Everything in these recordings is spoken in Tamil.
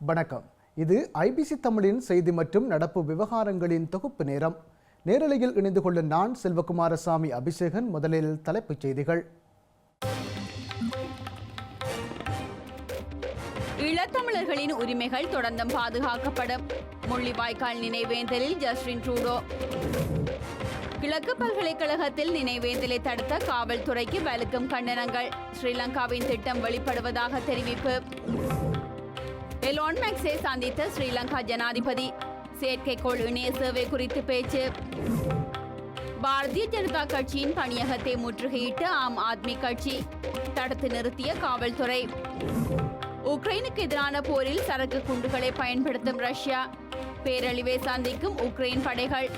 வணக்கம். இது ஐபிசி தமிழின் செய்தி மற்றும் நடப்பு விவகாரங்களின் தொகுப்பு நேரம். நேரலையில் இணைந்து கொள்ள நான் செல்வகுமாரசாமி அபிஷேகன். முதலில் தலைப்புச் செய்திகள். ஈழத்தமிழர்களின் உரிமைகள் தொடர்ந்தும் பாதுகாக்கப்படும். முள்ளிவாய்க்கால் நினைவேந்தலில் ஜஸ்டின் ட்ரூடோ. கிழக்கு பல்கலைக்கழகத்தில் நினைவேந்தலை தடுத்த காவல்துறைக்கு வலுக்கும் கண்டனங்கள். ஸ்ரீலங்காவின் திட்டம் வெளிப்படுவதாக தெரிவிப்பு. எலான் மஸ்கை சந்தித்த ஸ்ரீலங்கா ஜனாதிபதி. செயற்கைக்கோள் இணைய சேவை குறித்து பேச்சு. பாரதிய ஜனதா கட்சியின் பணியகத்தை முற்றுகையிட்டு ஆம் ஆத்மி கட்சி. தடுத்து நிறுத்திய காவல்துறை. உக்ரைனுக்கு எதிரான போரில் சரக்கு குண்டுகளை பயன்படுத்தும் ரஷ்யா. பேரழிவை சந்திக்கும் உக்ரைன் படைகள்.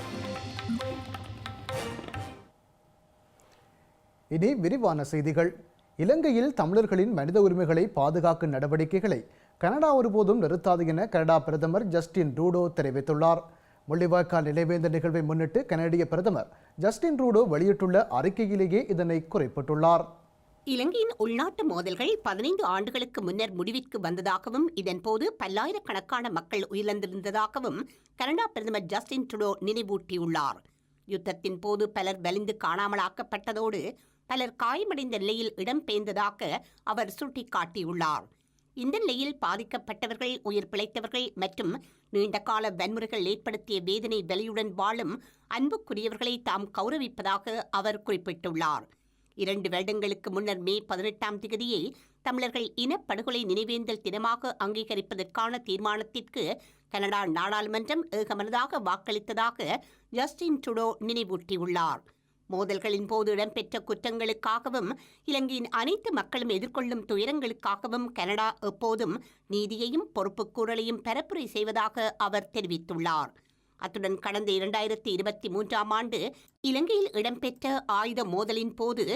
இனி விரிவான செய்திகள். இலங்கையில் தமிழர்களின் மனித உரிமைகளை பாதுகாக்கும் நடவடிக்கைகளை கனடா ஒருபோதும் நிறுத்தாது என கனடா பிரதமர் ஜஸ்டின் ட்ரூடோ தெரிவித்துள்ளார். முள்ளிவாய்க்கால் நினைவேந்த நிகழ்வை முன்னிட்டு கனடிய பிரதமர் ஜஸ்டின் ட்ரூடோ வெளியிட்டுள்ள அறிக்கையிலேயே இதனை குறிப்பிட்டுள்ளார். இலங்கையின் உள்நாட்டு மோதல்கள் 15 ஆண்டுகளுக்கு முன்னர் முடிவிற்கு வந்ததாகவும் இதன்போது பல்லாயிரக்கணக்கான மக்கள் உயிரிழந்திருந்ததாகவும் கனடா பிரதமர் ஜஸ்டின் ட்ரூடோ நினைவூட்டியுள்ளார். யுத்தத்தின் போது பலர் வலிந்து காணாமலாக்கப்பட்டதோடு பலர் காயமடைந்த நிலையில் இடம்பெயர்ந்ததாக அவர் சுட்டிக்காட்டியுள்ளார். இந்த நிலையில் பாதிக்கப்பட்டவர்கள், உயிர் பிழைத்தவர்கள் மற்றும் நீண்டகால வன்முறைகள் ஏற்படுத்திய வேதனை வலியுடன் வாழும் அன்புக்குரியவர்களை தாம் கௌரவிப்பதாக அவர் குறிப்பிட்டுள்ளார். 2 வருடங்களுக்கு முன்னர் மே 18ஆம் தேதியை தமிழர்கள் இனப்படுகொலை நினைவேந்தல் தினமாக அங்கீகரிப்பதற்கான தீர்மானத்திற்கு கனடா நாடாளுமன்றம் ஏகமனதாக வாக்களித்ததாக ஜஸ்டின் ட்ரூடோ நினைவூட்டியுள்ளார். மோதல்களின் போது இடம்பெற்ற குற்றங்களுக்காகவும் இலங்கையின் அனைத்து மக்களும் எதிர்கொள்ளும் துயரங்களுக்காகவும் கனடா எப்போதும் நீதியையும் பொறுப்புக்கூறலையும் பரப்புரை செய்வதாக அவர் தெரிவித்துள்ளார். அத்துடன் கடந்த 2023ஆம் ஆண்டு இலங்கையில் இடம்பெற்ற ஆயுத மோதலின் போது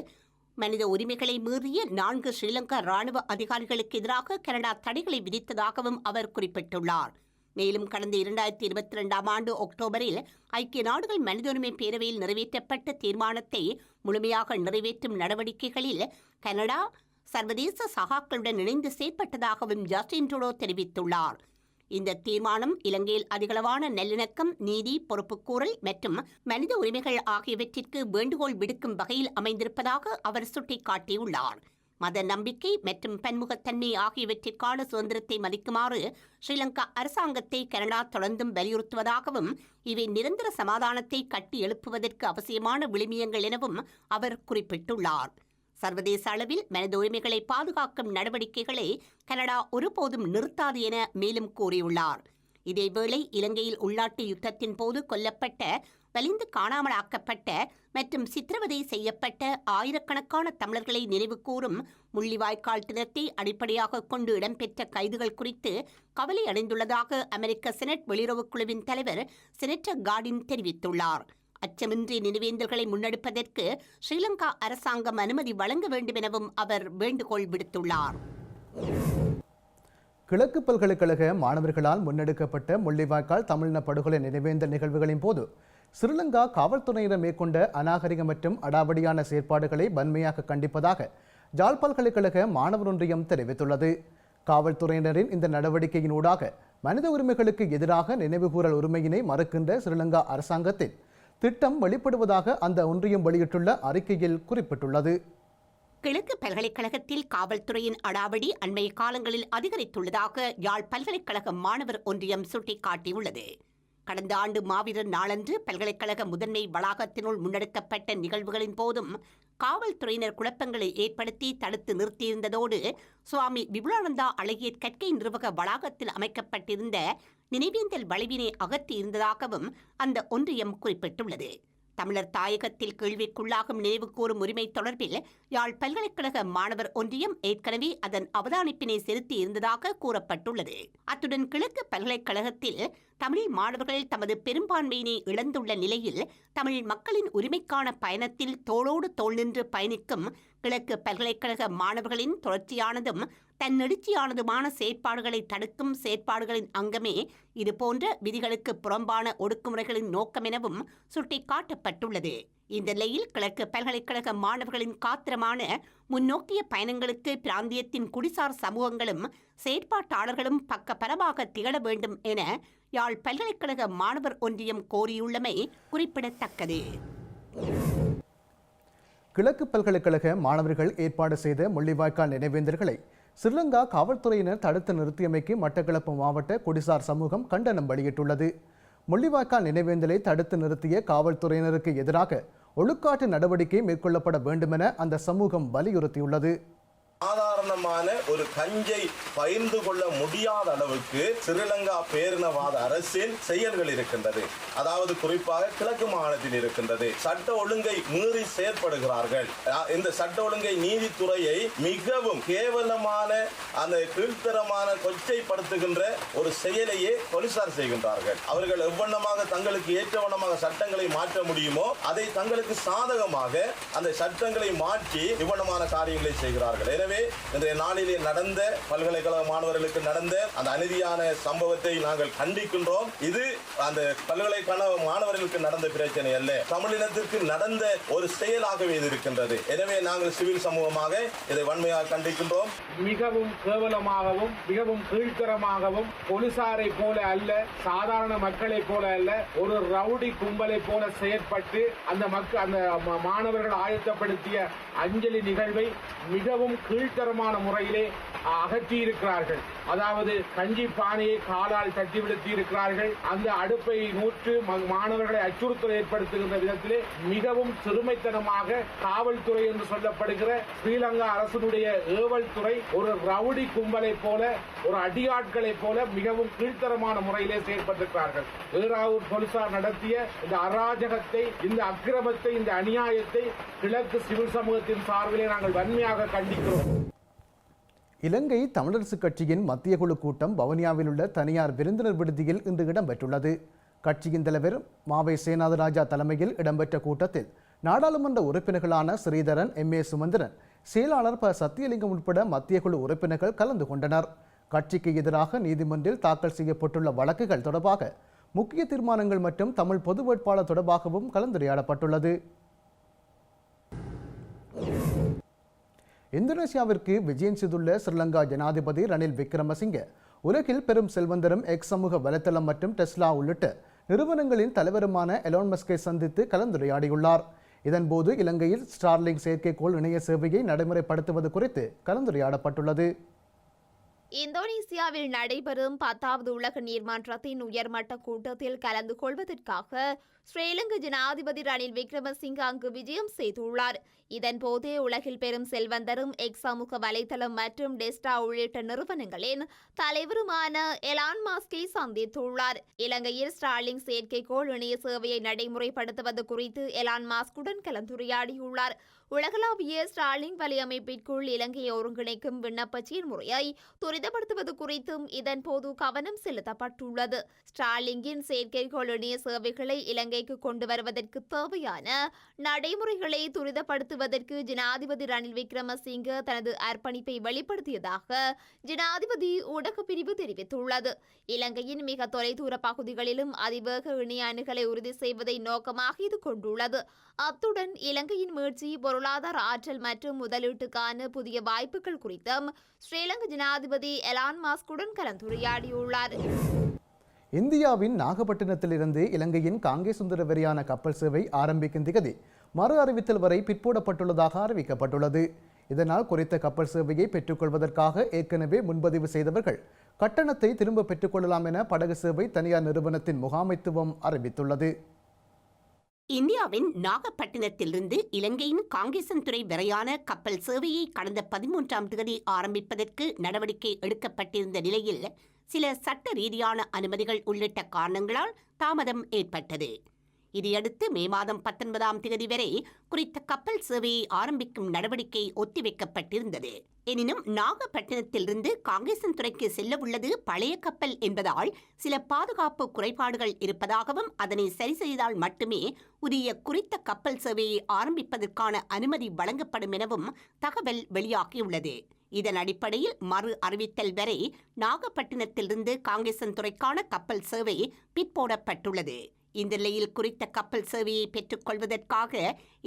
மனித உரிமைகளை மீறிய 4 ஸ்ரீலங்கா ராணுவ அதிகாரிகளுக்கு எதிராக கனடா தடைகளை விதித்ததாகவும் அவர் குறிப்பிட்டுள்ளார். மேலும் கடந்த 2022ஆம் ஆண்டு அக்டோபரில் ஐக்கிய நாடுகள் மனித உரிமை பேரவையில் நிறைவேற்றப்பட்ட தீர்மானத்தை முழுமையாக நிறைவேற்றும் நடவடிக்கைகளில் கனடா சர்வதேச சகாக்களுடன் இணைந்து செயற்பட்டதாகவும் ஜஸ்டின் ட்ரூடோ தெரிவித்துள்ளார். இந்த தீர்மானம் இலங்கையில் அதிகளவான நல்லிணக்கம், நீதி, பொறுப்புக்கூறல் மற்றும் மனித உரிமைகள் ஆகியவற்றிற்கு வேண்டுகோள் விடுக்கும் வகையில் அமைந்திருப்பதாக அவர் சுட்டிக்காட்டியுள்ளார். மத நம்பிக்கை மற்றும் பன்முகத்தன்மை ஆகியவற்றிற்கான சுதந்திரத்தை மதிக்குமாறு ஸ்ரீலங்கா அரசாங்கத்தை கனடா தொடர்ந்தும் வலியுறுத்துவதாகவும் இவை நிரந்தர சமாதானத்தை கட்டி எழுப்புவதற்கு அவசியமான விழுமியங்கள் எனவும் அவர் குறிப்பிட்டுள்ளார். சர்வதேச அளவில் மனித உரிமைகளை பாதுகாக்கும் நடவடிக்கைகளை கனடா ஒருபோதும் நிறுத்தாது என மேலும் கூறியுள்ளார். இதேவேளை இலங்கையில் உள்நாட்டு யுத்தத்தின் போது கொல்லப்பட்ட, வலிந்து காணாமலாக்கப்பட்ட மற்றும் சித்திரவதை செய்யப்பட்ட ஆயிரக்கணக்கான தமிழர்களை நினைவுகூரும் முள்ளிவாய்க்கால் தினத்தை அடிப்படையாக கொண்டு இடம்பெற்ற கைதுகள் குறித்து கவலை அடைந்துள்ளதாக அமெரிக்க செனட் வெளியுறவுக் குழுவின் தலைவர் செனட்டர் கார்டின் தெரிவித்துள்ளார். அச்சமின்றி நினைவேந்தல்களை முன்னெடுப்பதற்கு ஸ்ரீலங்கா அரசாங்கம் அனுமதி வழங்க வேண்டும் எனவும் அவர் வேண்டுகோள் விடுத்துள்ளார். கிழக்கு பல்கலைக்கழக மாணவர்களால் முன்னெடுக்கப்பட்ட முள்ளிவாய்க்கால் தமிழின படுகொலை நினைவேந்தல் நிகழ்வுகளின் போது ஸ்ரீலங்கா காவல்துறையினர் மேற்கொண்ட அநாகரிக மற்றும் அடாவடியான செயற்பாடுகளை வன்மையாக கண்டிப்பதாக ஜாழ் பல்கலைக்கழக மாணவர் ஒன்றியம் தெரிவித்துள்ளது. காவல்துறையினரின் இந்த நடவடிக்கையினூடாக மனித உரிமைகளுக்கு எதிராக நினைவுகூரல் உரிமையினை மறுக்கின்ற ஸ்ரீலங்கா அரசாங்கத்தின் திட்டம் வெளிப்படுவதாக அந்த ஒன்றியம் வெளியிட்டுள்ள அறிக்கையில் குறிப்பிட்டுள்ளது. கிழக்கு பல்கலைக்கழகத்தில் காவல்துறையின் அடாவடி அண்மைய காலங்களில் அதிகரித்துள்ளதாக யாழ் பல்கலைக்கழக மாணவர் ஒன்றியம் சுட்டிக்காட்டியுள்ளது. கடந்த ஆண்டு மாவீரர் நாளன்று பல்கலைக்கழக முதன்மை வளாகத்தினுள் முன்னெடுக்கப்பட்ட நிகழ்வுகளின் போதும் காவல்துறையினர் குழப்பங்களை ஏற்படுத்தி தடுத்து நிறுத்தியிருந்ததோடு சுவாமி விபுலானந்தா அழகிய கற்கை நிர்வாக வளாகத்தில் அமைக்கப்பட்டிருந்த நினைவேந்தல் வளைவினை அகற்றியிருந்ததாகவும் அந்த ஒன்றியம் குறிப்பிட்டுள்ளது. தமிழர் தாயகத்தில் கேள்விக்குள்ளாகும் நினைவு கூறும் உரிமை தொடர்பில் யாழ் பல்கலைக்கழக மாணவர் ஒன்றியம் ஏற்கனவே அதன் அவதானிப்பினை செலுத்தி இருந்ததாக கூறப்பட்டுள்ளது. அத்துடன் கிழக்கு பல்கலைக்கழகத்தில் தமிழ் மாணவர்கள் தமது பெரும்பான்மையினை இழந்துள்ள நிலையில் தமிழ் மக்களின் உரிமைக்கான பயணத்தில் தோளோடு தோள் நின்று பயணிக்கும் கிழக்கு பல்கலைக்கழக மாணவர்களின் தொடர்ச்சியானதும் தன்னெழுச்சியானதுமான செயற்பாடுகளை தடுக்கும் செயற்பாடுகளின் அங்கமே இதுபோன்ற விதிகளுக்கு புறம்பான ஒடுக்குமுறைகளின் நோக்கம் எனவும் சுட்டிக்காட்டப்பட்டுள்ளது. இந்த நிலையில் கிழக்கு பல்கலைக்கழக மாணவர்களின் காத்திரமான முன்னோக்கிய பயணங்களுக்கு பிராந்தியத்தின் குடிசார் சமூகங்களும் செயற்பாட்டாளர்களும் பக்கபலமாக திகழ வேண்டும் என யாழ் பல்கலைக்கழக மாணவர் ஒன்றியம் கோரியுள்ளமை குறிப்பிடத்தக்கது. கிழக்கு பல்கலைக்கழக மாணவர்கள் ஏற்பாடு செய்த முள்ளிவாய்க்கால் நினைவேந்தல்களை ஸ்ரீலங்கா காவல்துறையினர் தடுத்து நிறுத்தியமைக்கு மட்டக்களப்பு மாவட்ட குடிசார் சமூகம் கண்டனம் வெளியிட்டுள்ளது. முள்ளிவாய்க்கால் நினைவேந்தலை தடுத்து நிறுத்திய காவல்துறையினருக்கு எதிராக ஒழுக்காற்று நடவடிக்கை மேற்கொள்ளப்பட வேண்டுமென அந்த சமூகம் வலியுறுத்தியுள்ளது. சாதாரணமான ஒரு கஞ்சை பகிர்ந்து கொள்ள முடியாத அளவுக்கு ஸ்ரீலங்கா பேரினவாத அரசின் செயல்கள் இருக்கின்றது. அதாவது குறிப்பாக கிழக்கு மாகாணத்தில் இருக்கின்றது. சட்ட ஒழுங்கை மீறி செயற்படுகிறார்கள். இந்த சட்ட ஒழுங்கை நீதித்துறையை மிகவும் கேவலமான அந்த கீழ்த்தரமான கொச்சைப்படுத்துகின்ற ஒரு செயலையே போலீசார் செய்கின்றார்கள். அவர்கள் எவ்வண்ணமாக தங்களுக்கு ஏற்றவண்ணமாக சட்டங்களை மாற்ற முடியுமோ அதை தங்களுக்கு சாதகமாக அந்த சட்டங்களை மாற்றி இவ்வண்ணமான காரியங்களை செய்கிறார்கள். எனவே இன்றைய நாளிலே நடந்த பல்கலைக்கழக மாணவர்களுக்கு நடந்த அந்த அநீதியான சம்பவத்தை நாங்கள் கண்டிக்கின்றோம். இது அந்த பல்கலைக்கழக மாணவர்களுக்கு நடந்த பிரச்சனை அல்ல, தமிழினத்திற்கு நடந்த ஒரு செயலாகவே இது இருக்கின்றது. எனவே நாங்கள் சிவில் சமூகமாக இதை வன்மையாக கண்டிக்கின்றோம். மிகவும் கேவலமாகவும் மிகவும் கீழ்த்தரமாகவும் போலீசாரை போல அல்ல, சாதாரண மக்களை போல அல்ல, ஒரு ரவுடி கும்பலை போல செயற்பட்டு அந்த மாணவர்கள் ஆயத்தப்படுத்திய அஞ்சலி நிகழ்வை மிகவும் கீழ்த்தரமான முறையிலே அகற்றியிருக்கிறார்கள். அதாவது கஞ்சி பானையை காலால் தட்டி விடுத்தி இருக்கிறார்கள். அந்த அடுப்பை நூற்று மாணவர்களை அச்சுறுத்தல் ஏற்படுத்துகின்ற விதத்திலே மிகவும் சிறுமைத்தனமாக காவல்துறை என்று சொல்லப்படுகிற ஸ்ரீலங்கா அரசினுடைய ஏவல் துறை ஒரு ரவுடி கும்பலை போல, ஒரு அடியாட்களை போல மிகவும் கீழ்த்தரமான முறையிலே செயல்பட்டிருக்கிறார்கள். ஏறாவூர் போலீசார் நடத்திய இந்த அராஜகத்தை, இந்த அக்கிரமத்தை, இந்த அநியாயத்தை கிழக்கு சிவில் சமூகத்தின் சார்பிலே நாங்கள் வன்மையாக கண்டிக்கிறோம். இலங்கை தமிழரசு கட்சியின் மத்திய குழு கூட்டம் வவுனியாவில் உள்ள தனியார் விருந்தினர் விடுதியில் இன்று இடம்பெற்றுள்ளது. கட்சியின் தலைவர் மாவை சேனாதராஜா தலைமையில் இடம்பெற்ற கூட்டத்தில் நாடாளுமன்ற உறுப்பினர்களான ஸ்ரீதரன், எம்.ஏ. சுமந்திரன், செயலாளர் ப. சத்தியலிங்கம் உட்பட மத்திய குழு உறுப்பினர்கள் கலந்து கொண்டனர். கட்சிக்கு எதிராக நீதிமன்றில் தாக்கல் செய்யப்பட்டுள்ள வழக்குகள் தொடர்பாக முக்கிய தீர்மானங்கள் மற்றும் தமிழ் பொது வேட்பாளர் தொடர்பாகவும் கலந்துரையாடப்பட்டுள்ளது. இந்தோனேசியாவிற்கு விஜயம் செய்துள்ள ஸ்ரீலங்கா ஜனாதிபதி ரணில் விக்ரமசிங்க உலகில் பெரும் செல்வந்தரும் எக்ஸ் சமூக வலைத்தளம் மற்றும் டெஸ்லா உள்ளிட்ட நிறுவனங்களின் தலைவருமான எலான் மஸ்கை சந்தித்து கலந்துரையாடியுள்ளார். இதன்போது இலங்கையில் ஸ்டார்லிங்க் செயற்கைக்கோள் இணைய சேவையை நடைமுறைப்படுத்துவது குறித்து கலந்துரையாடப்பட்டுள்ளது. இந்தோனேசியாவில் நடைபெறும் 10வது உலக நீர்மன்றத்தின் உயர்மட்ட கூட்டத்தில் கலந்து கொள்வதற்காக ஸ்ரீலங்கா ஜனாதிபதி ரணில் விக்ரமசிங்க அங்கு விஜயம் செய்துள்ளார். இதன்போது உலகில் பெரும் செல்வந்தரும் எக்ஸ் சமூக வலைதளம் மற்றும் டெஸ்டா உள்ளிட்ட நிறுவனங்களின் தலைவருமான எலான் மாஸ்கை சந்தித்துள்ளார். இலங்கையில் ஸ்டார்லிங்க் செயற்கைக்கோள் இணைய சேவையை நடைமுறைப்படுத்துவது குறித்து எலான் மாஸ்குடன் கலந்துரையாடியுள்ளார். உலகளாவிய ஸ்டார்லிங்க் வலையமைப்பிற்குள் இலங்கையை ஒருங்கிணைக்கும் விண்ணப்ப செயல்முறையை துரிதப்படுத்துவது குறித்தும் இதன்போது கவனம் செலுத்தப்பட்டுள்ளது. ஸ்டார்லிங்கின் செயற்கைக்கோள் இணைய சேவைகளை இலங்கைக்கு கொண்டு வருவதற்கு தேவையான நடைமுறைகளை துரிதப்படுத்துவதற்கு ஜனாதிபதி ரணில் விக்ரமசிங்க தனது அர்ப்பணிப்பை வெளிப்படுத்தியதாக ஜனாதிபதி ஊடக பிரிவு தெரிவித்துள்ளது. இலங்கையின் மிக தொலைதூர பகுதிகளிலும் அதிவேக இணைய அணுகலை உறுதி செய்வதை நோக்கமாக இது கொண்டுள்ளது. அத்துடன் இலங்கையின் மீட்சி, பொருளாதார ஆற்றல் மற்றும் முதலீட்டுக்கான புதிய வாய்ப்புகள் குறித்தும் ஸ்ரீலங்கா ஜனாதிபதி எலான் மாஸ்குடன் கலந்துரையாடியுள்ளார். இந்தியாவின் நாகப்பட்டினத்திலிருந்து இலங்கையின் காங்கே சுந்தர வரையான கப்பல் சேவை ஆரம்பிக்கும் திகதி மறு அறிவித்தல் வரை பிற்போடப்பட்டுள்ளதாக அறிவிக்கப்பட்டுள்ளது. இதனால் குறித்த கப்பல் சேவையை பெற்றுக்கொள்வதற்காக ஏற்கனவே முன்பதிவு செய்தவர்கள் கட்டணத்தை திரும்ப பெற்றுக்கொள்ளலாம் என படகு சேவை தனியார் நிறுவனத்தின் முகாமைத்துவம் அறிவித்துள்ளது. இந்தியாவின் நாகப்பட்டினத்திலிருந்து இலங்கையின் காங்கேசன்துறை வரையான கப்பல் சேவையை கடந்த 13ஆம் தேதி ஆரம்பிப்பதற்கு நடவடிக்கை எடுக்கப்பட்டிருந்த நிலையில் சில சட்ட ரீதியான அனுமதிகள் உள்ளிட்ட காரணங்களால் தாமதம் ஏற்பட்டது. இதையடுத்து மே மாதம் 19ஆம் தேதி வரை குறித்த கப்பல் சேவையை ஆரம்பிக்கும் நடவடிக்கை ஒத்திவைக்கப்பட்டிருந்தது. எனினும் நாகப்பட்டினத்திலிருந்து காங்கேசன்துறைக்கு செல்ல உள்ளது பழைய கப்பல் என்பதால் சில பாதுகாப்பு குறைபாடுகள் இருப்பதாகவும் அதனை சரி செய்தால் மட்டுமே உரிய குறித்த கப்பல் சேவையை ஆரம்பிப்பதற்கான அனுமதி வழங்கப்படும் எனவும் தகவல் வெளியாகியுள்ளது. இதன் அடிப்படையில் மறு அறிவித்தல் வரை நாகப்பட்டினத்திலிருந்து காங்கேசன்துறைக்கான கப்பல் சேவை பிற்போடப்பட்டுள்ளது. இந்த நிலையில் குறித்த கப்பல் சேவையை பெற்றுக் கொள்வதற்காக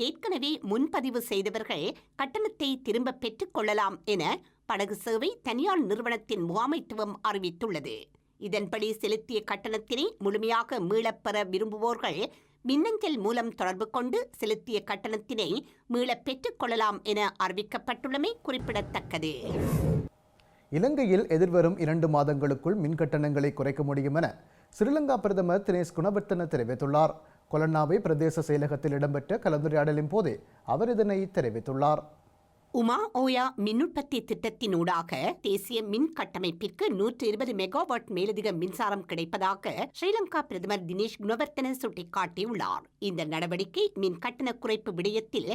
ஏற்கனவே முன்பதிவு செய்தவர்கள் கட்டணத்தை திரும்ப பெற்றுக் கொள்ளலாம் என படகு சேவை தனியார் நிறுவனத்தின் முகாமைத்துவம் அறிவித்துள்ளது. இதன்படி செலுத்திய கட்டணத்தினை முழுமையாக மீளப்பெற விரும்புவோர்கள் மின்னஞ்சல் மூலம் தொடர்பு கொண்டு செலுத்திய கட்டணத்தினை மீளப் பெற்றுக் கொள்ளலாம் என அறிவிக்கப்பட்டுள்ளமை குறிப்பிடத்தக்கது. இலங்கையில் எதிர்வரும் 2 மாதங்களுக்குள் மின் கட்டணங்களை குறைக்க முடியும் என ஸ்ரீலங்கா பிரதமர் தினேஷ் குணவர்த்தன தெரிவித்துள்ளார். கொலன்னாவை பிரதேச செயலகத்தில் இடம்பெற்ற கலந்துரையாடலின் போதே அவர் இதனை தெரிவித்துள்ளார். உமா ஓயா மின்னுற்பத்தி திட்டத்தினூடாக தேசிய மின் கட்டமைப்பிற்கு 120 மெகாவாட் மேலதிக மின்சாரம் கிடைப்பதாக ஸ்ரீலங்கா பிரதமர் தினேஷ் குணவர்த்தன சுட்டிக்காட்டியுள்ளார். இந்த நடவடிக்கை மின் கட்டண குறைப்பு விடயத்தில்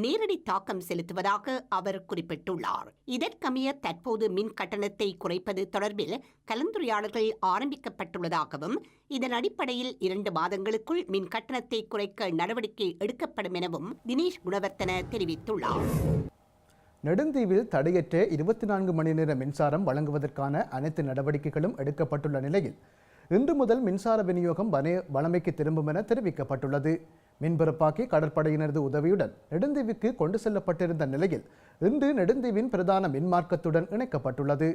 நேரடி தாக்கம் செலுத்துவதாக அவர் குறிப்பிட்டுள்ளார். இதற்கமைய தற்போது மின் கட்டணத்தை குறைப்பது தொடர்பில் கலந்துரையாடல்கள் ஆரம்பிக்கப்பட்டுள்ளதாகவும் இதன் அடிப்படையில் 2 மாதங்களுக்குள் மின் கட்டணத்தை குறைக்க நடவடிக்கை எடுக்கப்படும் எனவும் தினேஷ் குணவர்த்தன தெரிவித்துள்ளார். நெடுந்தீவில் தடையற்ற 24 மணி நேர மின்சாரம் வழங்குவதற்கான அனைத்து நடவடிக்கைகளும் எடுக்கப்பட்டுள்ள நிலையில் இன்று முதல் மின்சார விநியோகம் வழமைக்கு திரும்பும் என தெரிவிக்கப்பட்டுள்ளது. மின்பரப்பாக்கி கடற்படையினரது உதவியுடன் நெடுந்தீவுக்கு கொண்டு செல்லப்பட்டிருந்த நிலையில் இன்று நெடுந்தீவின் பிரதான மின்மார்க்கத்துடன் இணைக்கப்பட்டுள்ளது.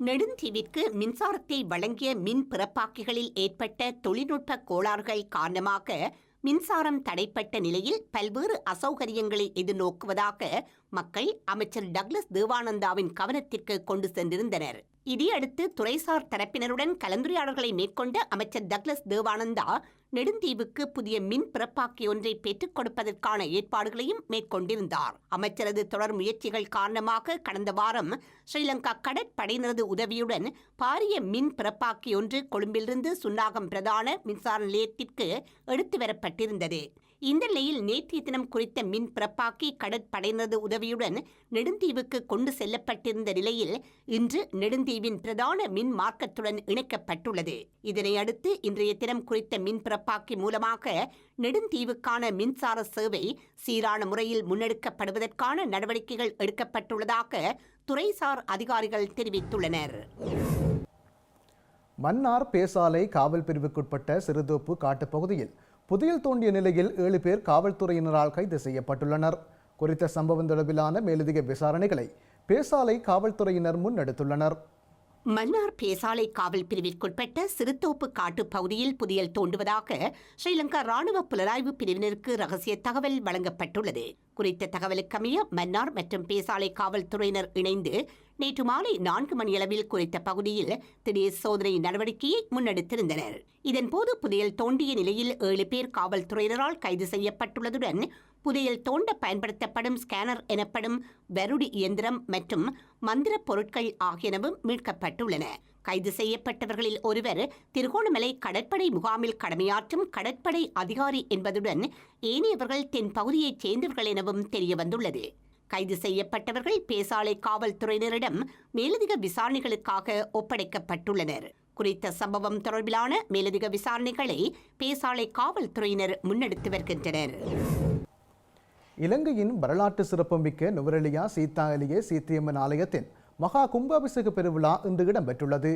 நெடுந்தீவிற்கு மின்சாரத்தை வழங்கிய மின் பிறப்பாக்கிகளில் ஏற்பட்ட தொழில்நுட்ப கோளாறுகள் காரணமாக மின்சாரம் தடைப்பட்ட நிலையில் பல்வேறு அசௌகரியங்களை எதிர்நோக்குவதாக மக்கள் அமைச்சர் டக்ளஸ் தேவானந்தாவின் கவனத்திற்கு கொண்டு சென்றிருந்தனர். இதையடுத்து துறைசார் தரப்பினருடன் கலந்துரையாடல்களை மேற்கொண்ட அமைச்சர் டக்ளஸ் தேவானந்தா நெடுந்தீவுக்கு புதிய மின் பிறப்பாக்கி ஒன்றை பெற்றுக் கொடுப்பதற்கான ஏற்பாடுகளையும் மேற்கொண்டிருந்தார். அமைச்சரது தொடர் முயற்சிகள் காரணமாக கடந்த வாரம் ஸ்ரீலங்கா கடற்படையினரது உதவியுடன் பாரிய மின் பிறப்பாக்கி ஒன்று கொழும்பிலிருந்து சுன்னாகம் பிரதான மின்சார நிலையத்திற்கு எடுத்து வரப்பட்டிருந்தது. இந்த நிலையில் நேற்றைய தினம் குறித்த மின் பிறப்பாக்கி கடற்படையினரது உதவியுடன் நெடுந்தீவுக்கு கொண்டு செல்லப்பட்டிருந்த நிலையில் இன்று நெடுந்தீவின் பிரதான மின் மார்க்கத்துடன் இணைக்கப்பட்டுள்ளது. இதனையடுத்து இன்றைய தினம் குறித்த மின் பிறப்பாக்கி மூலமாக நெடுந்தீவுக்கான மின்சார சேவை சீரான முறையில் முன்னெடுக்கப்படுவதற்கான நடவடிக்கைகள் எடுக்கப்பட்டுள்ளதாக துறைசார் அதிகாரிகள் தெரிவித்துள்ளனர். மன்னார் பேசாலை காவல் பிரிவுக்குட்பட்ட சிறுதோப்பு காட்டுப்பகுதியில் புதையல் தோண்டிய நிலையில் 7 பேர் காவல்துறையினரால் கைது செய்யப்பட்டுள்ளனர். குறித்த சம்பவம் தொடர்பிலான மேலதிக விசாரணைகளை பேசாலை காவல்துறையினர் முன்னெடுத்துள்ளனர். மன்னார் பேசாலை காவல் பிரிவிற்குட்பட்ட சிறுதோப்பு காட்டு பகுதியில் புதையல் தோண்டுவதாக ஸ்ரீலங்கா ராணுவ புலனாய்வு பிரிவினருக்கு ரகசிய தகவல் வழங்கப்பட்டுள்ளது. குறித்த தகவலுக்கமைய மன்னார் மற்றும் பேசாலை காவல்துறையினர் இணைந்து நேற்று மாலை 4 மணியளவில் குறித்த பகுதியில் திடீர் சோதனை நடவடிக்கையை முன்னெடுத்திருந்தனர். இதன்போது புதையல் தோண்டிய நிலையில் 7 பேர் காவல்துறையினரால் கைது செய்யப்பட்டுள்ளதுடன் புதையல் தோண்ட பயன்படுத்தப்படும் ஸ்கேனர் எனப்படும் வருடி இயந்திரம் மற்றும் மந்திர பொருட்கள் ஆகியனவும் மீட்கப்பட்டுள்ளன. கைது செய்யப்பட்டவர்களில் ஒருவர் திருகோணமலை கடற்படை முகாமில் கடமையாற்றும் கடற்படை அதிகாரி என்பதுடன் ஏனையவர்கள் தென் பகுதியைச் சேர்ந்தவர்கள் எனவும் தெரியவந்துள்ளது. கைது செய்யப்பட்டவர்கள் பேசாலை காவல்துறையினரிடம் மேலதிக விசாரணைகளுக்காக ஒப்படைக்கப்பட்டுள்ளனர். குறித்த சம்பவம் தொடர்பிலான மேலதிக விசாரணைகளை பேசாலை காவல்துறையினர் முன்னெடுத்து வருகின்றனர். இலங்கையின் வரலாற்று சிறப்புமிக்க நுவரெலியா சீதா எலியே சீத்தியம்மன் ஆலயத்தின் மகா கும்பாபிஷேக பெருவிழா இன்று இடம்பெற்றுள்ளது.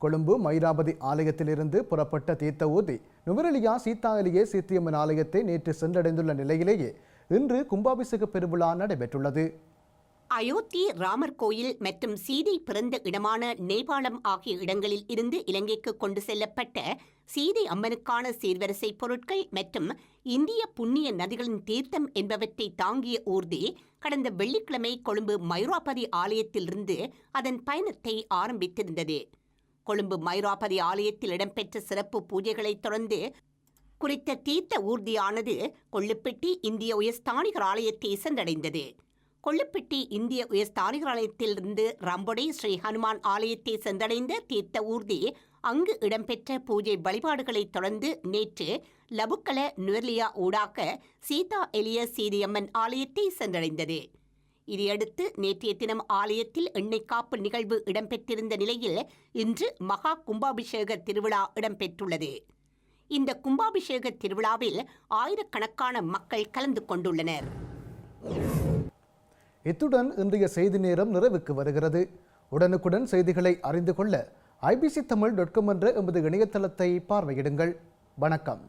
கொழும்பு மைராபதி ஆலயத்திலிருந்து புறப்பட்ட தீர்த்த ஊர்தி நுவரெலியா சீதா எலியே சீத்தியம்மன் ஆலயத்தை நேற்று சென்றடைந்துள்ள நிலையிலேயே இன்று கும்பாபிஷேக பெருவிழா நடைபெற்றுள்ளது. அயோத்தி ராமர் கோயில் மற்றும் சீதை பிறந்த இடமான நேபாளம் ஆகிய இடங்களில் இருந்து இலங்கைக்கு கொண்டு செல்லப்பட்ட சீதை அம்மனுக்கான சீர்வரிசை பொருட்கள் மற்றும் இந்திய புண்ணிய நதிகளின் தீர்த்தம் என்பவற்றை தாங்கிய ஊர்தி கடந்த வெள்ளிக்கிழமை கொழும்பு மைராபதி ஆலயத்திலிருந்து அதன் பயணத்தை ஆரம்பித்திருந்தது. கொழும்பு மைராபதி ஆலயத்தில் இடம்பெற்ற சிறப்பு பூஜைகளைத் தொடர்ந்து குறித்த தீர்த்த ஊர்தியானது கொள்ளுப்பட்டி இந்திய உயர்ஸ்தானிகர் ஆலயத்தை சென்றடைந்தது. கொள்ளுப்பட்டி இந்திய உயர்ஸ்தானிகர் ஆலயத்திலிருந்து ரம்பொடை ஸ்ரீ ஹனுமான் ஆலயத்தை சென்றடைந்த தீர்த்த ஊர்தி அங்கு இடம்பெற்ற பூஜை வழிபாடுகளைத் தொடர்ந்து நேற்று லபுக்கல நுவர்லியா ஊடாக சீதா எலிய சீரியம்மன் ஆலயத்தை சென்றடைந்தது. இதையடுத்து நேற்றைய தினம் ஆலயத்தில் எண்ணெய் காப்பு நிகழ்வு இடம்பெற்றிருந்த நிலையில் இன்று மகா கும்பாபிஷேக திருவிழா இடம்பெற்றுள்ளது. இந்த கும்பாபிஷேக திருவிழாவில் ஆயிரக்கணக்கான மக்கள் கலந்து கொண்டுள்ளனர். இத்துடன் இன்றைய செய்தி நேரம் நிறைவுக்கு வருகிறது. உடனுக்குடன் செய்திகளை அறிந்து கொள்ள ibctamil.com என்ற எமது இணையதளத்தை பார்வையிடுங்கள். வணக்கம்.